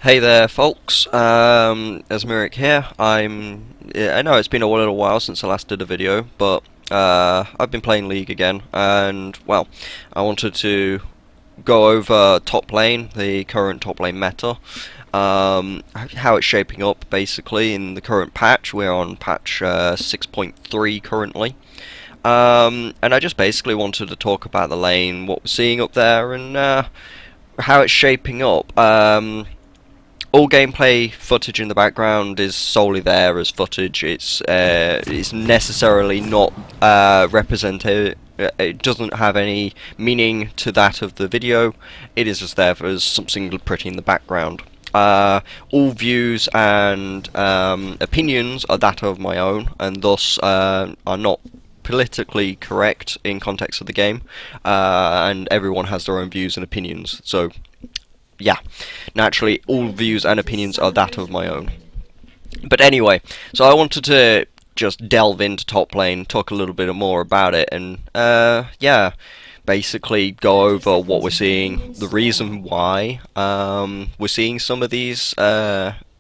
Hey there, folks. Asmiric here. I know it's been a little while since I last did a video, but I've been playing League again, and well, I wanted to go over top lane, the current top lane meta, how it's shaping up basically in the current patch. We're on patch 6.3 currently. And I just basically wanted to talk about the lane, what we're seeing up there, and how it's shaping up. All gameplay footage in the background is solely there as footage. It's necessarily not represented. It doesn't have any meaning to that of the video. It is just there as something pretty in the background. All views and opinions are that of my own, and thus are not politically correct in context of the game. And everyone has their own views and opinions. So yeah, naturally, all views and opinions are that of my own. But anyway, so I wanted to just delve into top lane, talk a little bit more about it, and yeah, basically go over what we're seeing, the reason why we're seeing some of these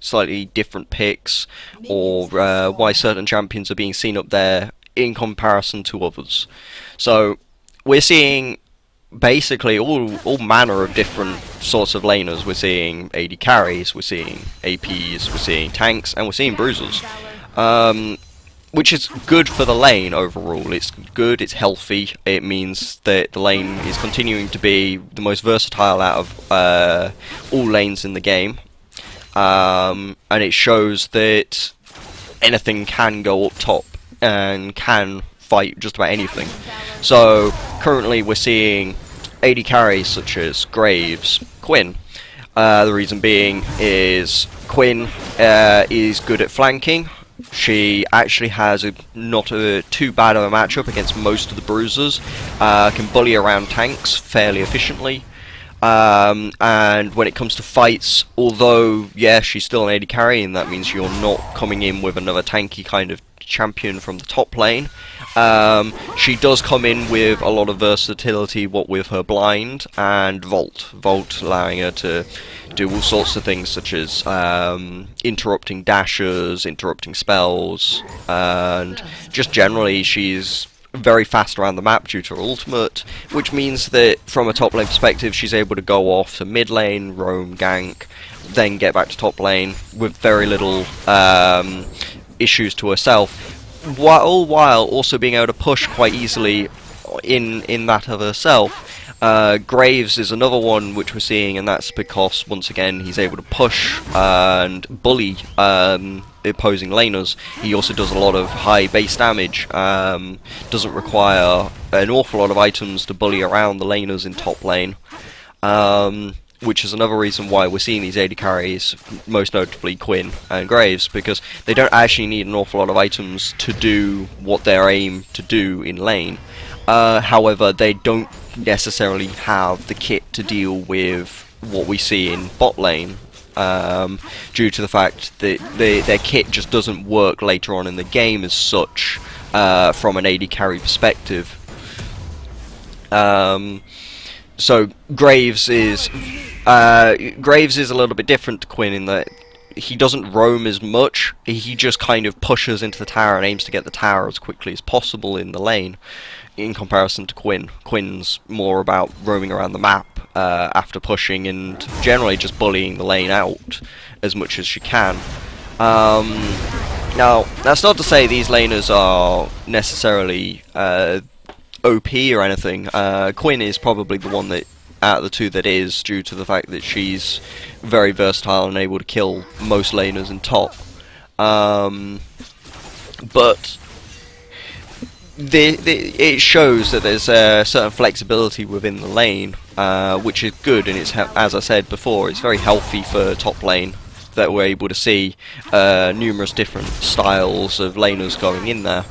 slightly different picks, or why certain champions are being seen up there in comparison to others. So we're seeing basically all manner of different sorts of laners. We're seeing AD carries, we're seeing APs, we're seeing tanks, and we're seeing bruisers. Which is good for the lane overall. It's good, it's healthy, it means that the lane is continuing to be the most versatile out of all lanes in the game. And it shows that anything can go up top and can fight just about anything. So currently we're seeing AD carries such as Graves, Quinn. The reason being is Quinn is good at flanking. She actually has not too bad of a matchup against most of the bruisers. Can bully around tanks fairly efficiently. And when it comes to fights, although yeah, she's still an AD carry, and that means you're not coming in with another tanky kind of champion from the top lane. She does come in with a lot of versatility, what with her blind and Vault allowing her to do all sorts of things such as interrupting dashes, interrupting spells, and just generally she's very fast around the map due to her ultimate, which means that from a top lane perspective she's able to go off to mid lane, roam, gank, then get back to top lane with very little issues to herself, while also being able to push quite easily in that of herself. Graves is another one which we're seeing, and that's because once again he's able to push and bully opposing laners. He also does a lot of high base damage, doesn't require an awful lot of items to bully around the laners in top lane, which is another reason why we're seeing these AD carries, most notably Quinn and Graves, because they don't actually need an awful lot of items to do what they're aimed to do in lane. However, they don't necessarily have the kit to deal with what we see in bot lane, due to the fact that their kit just doesn't work later on in the game as such, from an AD carry perspective. So Graves is a little bit different to Quinn in that he doesn't roam as much. He just kind of pushes into the tower and aims to get the tower as quickly as possible in the lane, in comparison to Quinn. Quinn's more about roaming around the map after pushing and generally just bullying the lane out as much as she can. Now, that's not to say these laners are necessarily OP or anything. Quinn is probably the one that out of the two that is, due to the fact that she's very versatile and able to kill most laners in top. But it shows that there's a certain flexibility within the lane, which is good, and it's, as I said before, it's very healthy for top lane that we're able to see numerous different styles of laners going in there.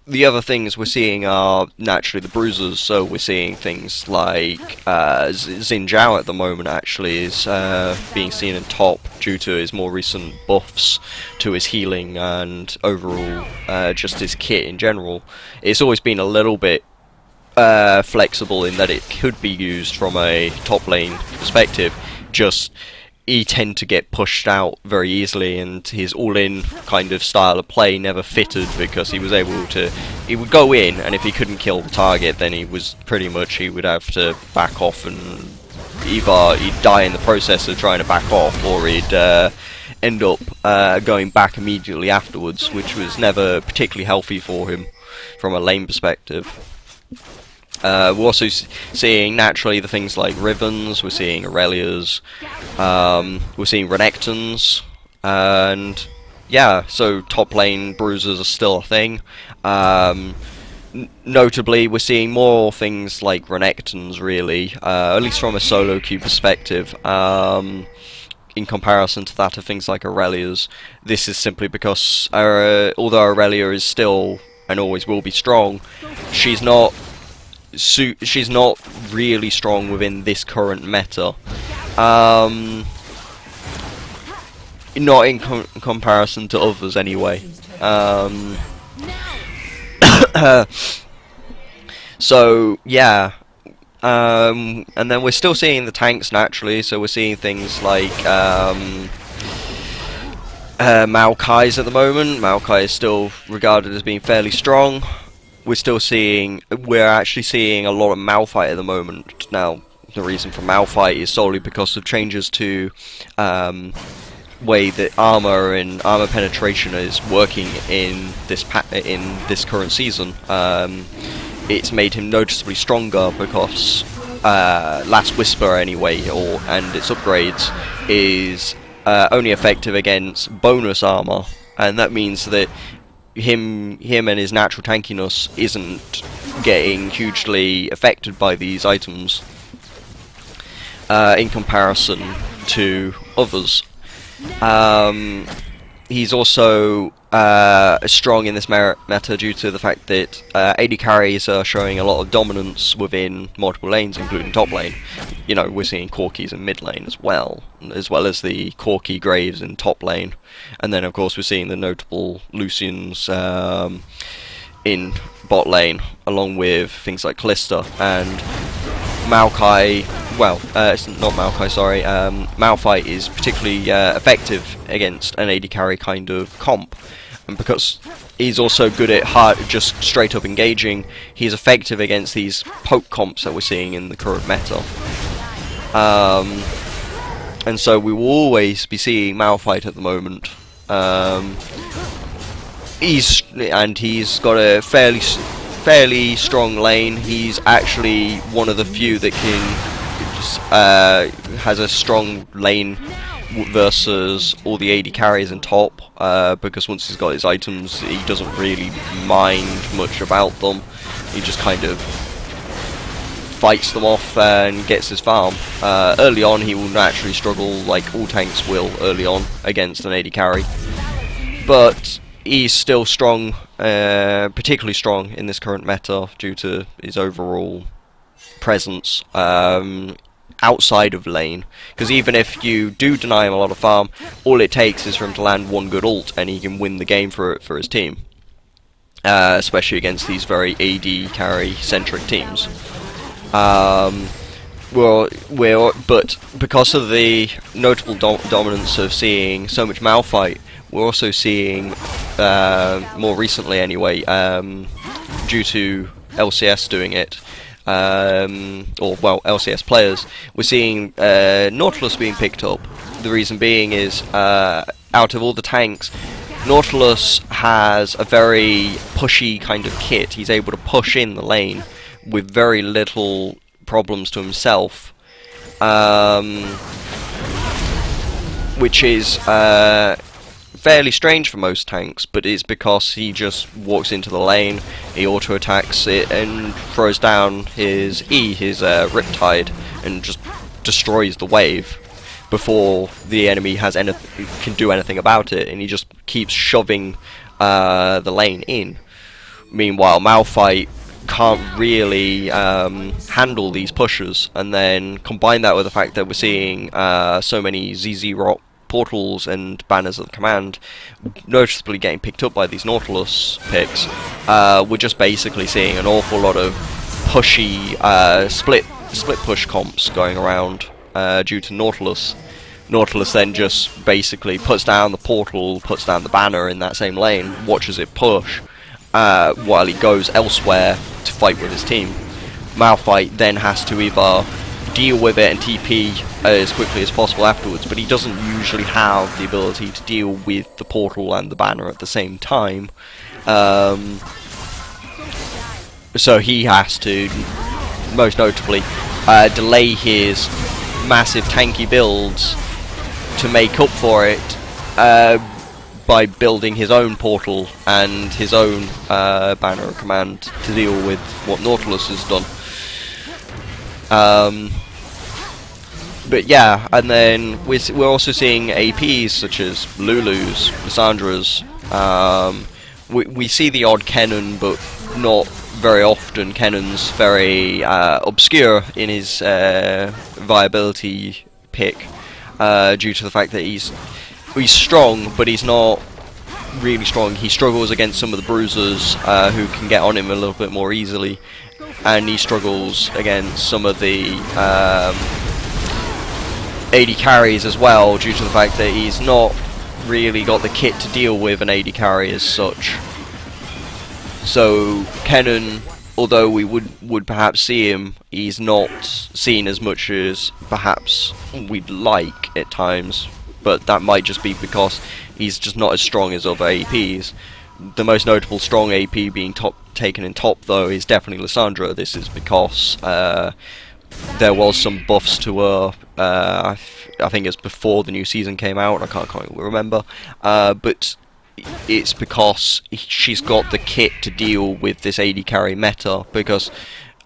The other things we're seeing are naturally the bruisers, so we're seeing things like Xin Zhao at the moment actually is being seen in top due to his more recent buffs to his healing and overall just his kit in general. It's always been a little bit flexible in that it could be used from a top lane perspective, just he tend to get pushed out very easily, and his all-in kind of style of play never fitted, because he was able to, he would go in, and if he couldn't kill the target, then he would have to back off, and either he'd die in the process of trying to back off, or he'd end up going back immediately afterwards, which was never particularly healthy for him from a lane perspective. We're also seeing naturally the things like Rivens, we're seeing Aurelias, we're seeing Renekton's, and yeah, so top lane bruisers are still a thing. Notably, we're seeing more things like Renekton's, really, at least from a solo queue perspective, in comparison to that of things like Aurelia's. This is simply because although Aurelia is still and always will be strong, she's not really strong within this current meta. Not in comparison to others, anyway. So yeah, and then we're still seeing the tanks naturally. So we're seeing things like Maokai's at the moment. Maokai is still regarded as being fairly strong. We're actually seeing a lot of Malphite at the moment. Now, the reason for Malphite is solely because of changes to way that armor and armor penetration is working in this current season. It's made him noticeably stronger because Last Whisper, anyway, and its upgrades is only effective against bonus armor, and that means that him and his natural tankiness isn't getting hugely affected by these items in comparison to others. He's also strong in this meta due to the fact that AD carries are showing a lot of dominance within multiple lanes, including top lane. You know, we're seeing Corkis in mid lane as well as the Corki Graves in top lane. And then, of course, we're seeing the notable Lucians in bot lane, along with things like Callista and Maokai. Well, it's not Maokai, sorry. Malphite is particularly effective against an AD carry kind of comp, and because he's also good at just straight up engaging, he's effective against these poke comps that we're seeing in the current meta. And so we will always be seeing Malphite at the moment. He's got a fairly strong lane. He's actually one of the few that has a strong lane versus all the AD carries in top, because once he's got his items, he doesn't really mind much about them. He just kind of fights them off and gets his farm. Early on, he will naturally struggle, like all tanks will early on, against an AD carry, but he's still strong, particularly strong in this current meta due to his overall presence outside of lane, because even if you do deny him a lot of farm, all it takes is for him to land one good ult and he can win the game for his team, especially against these very AD carry centric teams. But because of the notable dominance of seeing so much Malphite, we're also seeing more recently anyway, due to LCS doing it, LCS players, we're seeing Nautilus being picked up. The reason being is, out of all the tanks, Nautilus has a very pushy kind of kit. He's able to push in the lane with very little problems to himself, which is fairly strange for most tanks, but it's because he just walks into the lane, he auto-attacks it, and throws down his Riptide, and just destroys the wave before the enemy can do anything about it, and he just keeps shoving the lane in. Meanwhile, Malphite can't really handle these pushes, and then combine that with the fact that we're seeing so many ZZ Rock portals and banners of the command noticeably getting picked up by these Nautilus picks. We're just basically seeing an awful lot of pushy split push comps going around, due to Nautilus. Nautilus then just basically puts down the portal, puts down the banner in that same lane, watches it push, while he goes elsewhere to fight with his team. Malphite then has to either deal with it and TP as quickly as possible afterwards, but he doesn't usually have the ability to deal with the portal and the banner at the same time. So he has to, most notably, delay his massive tanky builds to make up for it by building his own portal and his own banner of command to deal with what Nautilus has done. But yeah, and then we're also seeing APs such as Lulu's, Lissandra's. We see the odd Kennen, but not very often. Kennen's very obscure in his viability pick, due to the fact that he's strong, but he's not really strong. He struggles against some of the bruisers who can get on him a little bit more easily, and he struggles against some of the AD carries as well, due to the fact that he's not really got the kit to deal with an AD carry as such. So Kennen, although we would perhaps see him, he's not seen as much as perhaps we'd like at times, but that might just be because he's just not as strong as other APs. The most notable strong AP being taken in top, though, is definitely Lissandra. This is because there was some buffs to her. I think it's before the new season came out. I can't remember, but it's because she's got the kit to deal with this AD carry meta. Because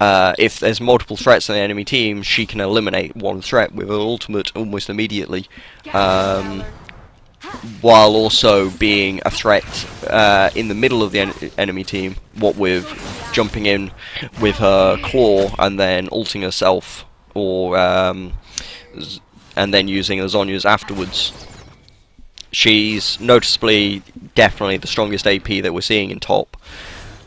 if there's multiple threats on the enemy team, she can eliminate one threat with her ultimate almost immediately, while also being a threat in the middle of the enemy team, what with jumping in with her claw and then ulting herself, or and then using the Zhonya's afterwards. She's noticeably definitely the strongest AP that we're seeing in top,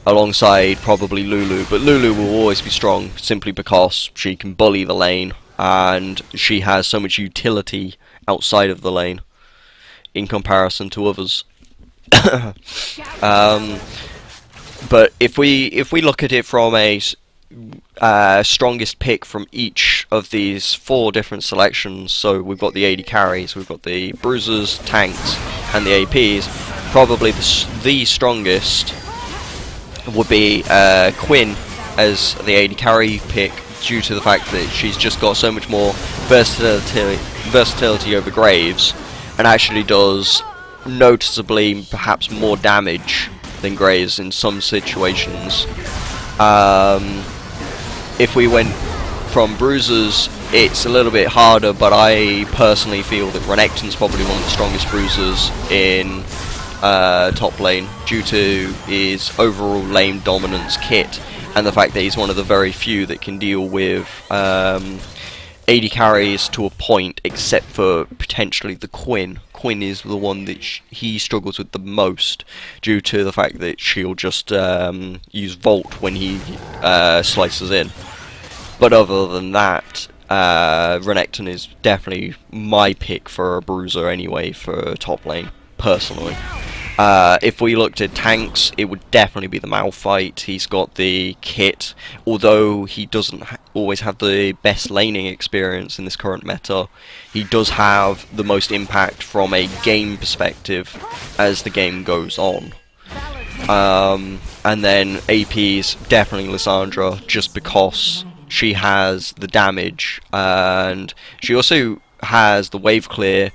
alongside probably Lulu, but Lulu will always be strong simply because she can bully the lane and she has so much utility outside of the lane in comparison to others. But if we look at it from a strongest pick from each of these 4 different selections, so we've got the AD carries, we've got the bruisers, tanks, and the APs. Probably the strongest would be Quinn as the AD carry pick, due to the fact that she's just got so much more versatility over Graves, and actually does noticeably perhaps more damage than Graves in some situations. If we went from bruisers, it's a little bit harder, but I personally feel that Renekton's probably one of the strongest bruisers in top lane, due to his overall lane dominance kit, and the fact that he's one of the very few that can deal with AD carries to a point, except for potentially the Quinn. Quinn is the one that he struggles with the most, due to the fact that she'll just use Volt when he slices in. But other than that, Renekton is definitely my pick for a bruiser anyway, for top lane, personally. If we looked at tanks, it would definitely be the Malphite. He's got the kit, although he doesn't always have the best laning experience in this current meta. He does have the most impact from a game perspective as the game goes on. And then AP's definitely Lissandra, just because she has the damage, and she also has the wave clear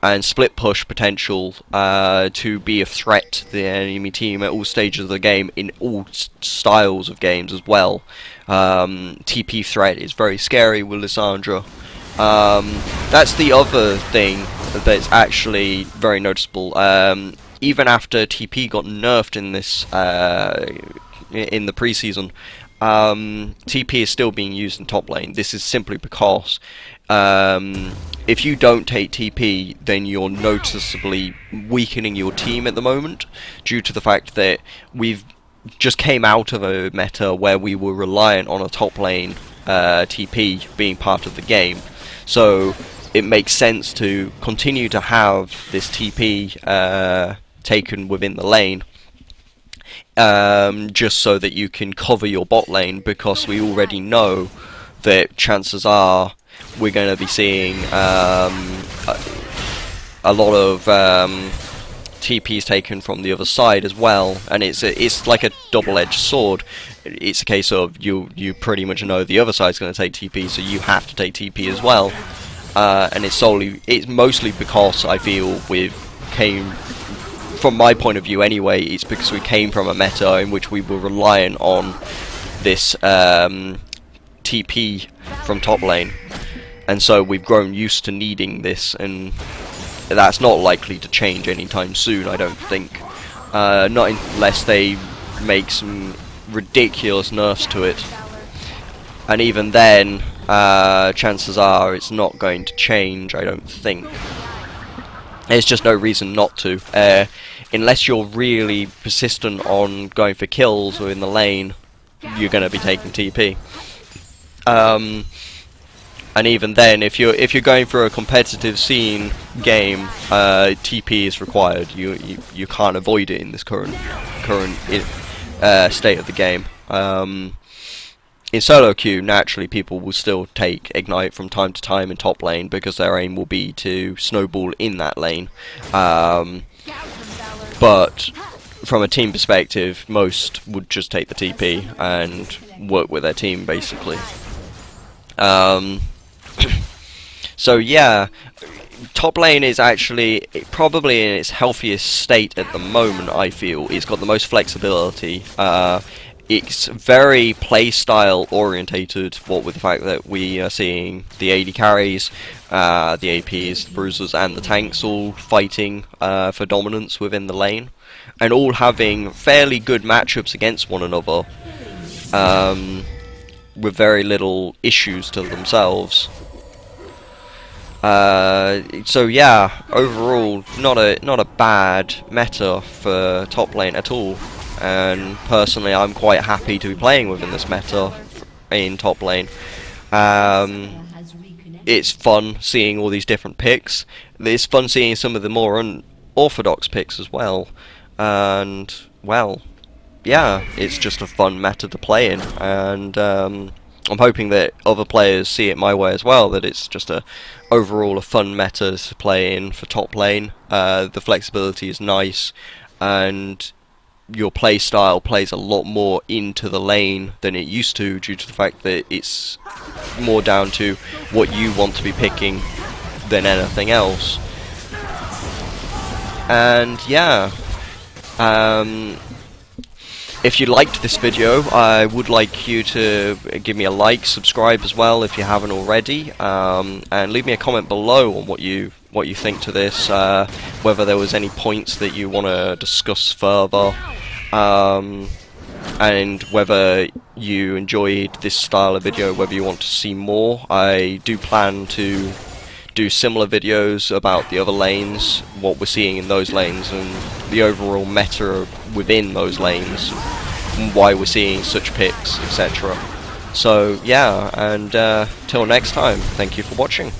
and split push potential to be a threat to the enemy team at all stages of the game, in all styles of games as well. TP threat is very scary with Lissandra. That's the other thing that's actually very noticeable. Even after TP got nerfed in this in the preseason, TP is still being used in top lane. This is simply because if you don't take TP, then you're noticeably weakening your team at the moment, due to the fact that we've just came out of a meta where we were reliant on a top lane TP being part of the game. So it makes sense to continue to have this TP taken within the lane, just so that you can cover your bot lane, because we already know that chances are we're going to be seeing a lot of TPs taken from the other side as well, and it's like a double-edged sword. It's a case of you pretty much know the other side's going to take TP, so you have to take TP as well. And it's mostly because I feel from my point of view anyway, it's because we came from a meta in which we were reliant on this TP from top lane, and so we've grown used to needing this, and that's not likely to change anytime soon, I don't think. Not unless they make some ridiculous nerfs to it, and even then, chances are it's not going to change, I don't think. There's just no reason not to, unless you're really persistent on going for kills within the lane. You're going to be taking TP. And even then, if you're going for a competitive scene game, TP is required. You can't avoid it in this current state of the game. In solo queue, naturally, people will still take Ignite from time to time in top lane because their aim will be to snowball in that lane. But from a team perspective, most would just take the TP and work with their team, basically. So yeah, top lane is actually probably in its healthiest state at the moment, I feel. It's got the most flexibility. It's very playstyle orientated, what with the fact that we are seeing the AD carries, the APs, the bruisers and the tanks all fighting for dominance within the lane, and all having fairly good matchups against one another, with very little issues to themselves. So yeah, overall, not a bad meta for top lane at all. And personally, I'm quite happy to be playing within this meta in top lane. It's fun seeing all these different picks. It's fun seeing some of the more unorthodox picks as well. And, well, yeah, it's just a fun meta to play in. And I'm hoping that other players see it my way as well, that it's just overall a fun meta to play in for top lane. The flexibility is nice, and your play style plays a lot more into the lane than it used to, due to the fact that it's more down to what you want to be picking than anything else. And yeah, if you liked this video, I would like you to give me a like, subscribe as well if you haven't already, and leave me a comment below on what you think to this, whether there was any points that you want to discuss further, and whether you enjoyed this style of video, whether you want to see more. I do plan to do similar videos about the other lanes, what we're seeing in those lanes, and the overall meta within those lanes, and why we're seeing such picks, etc. So yeah, and till next time, thank you for watching.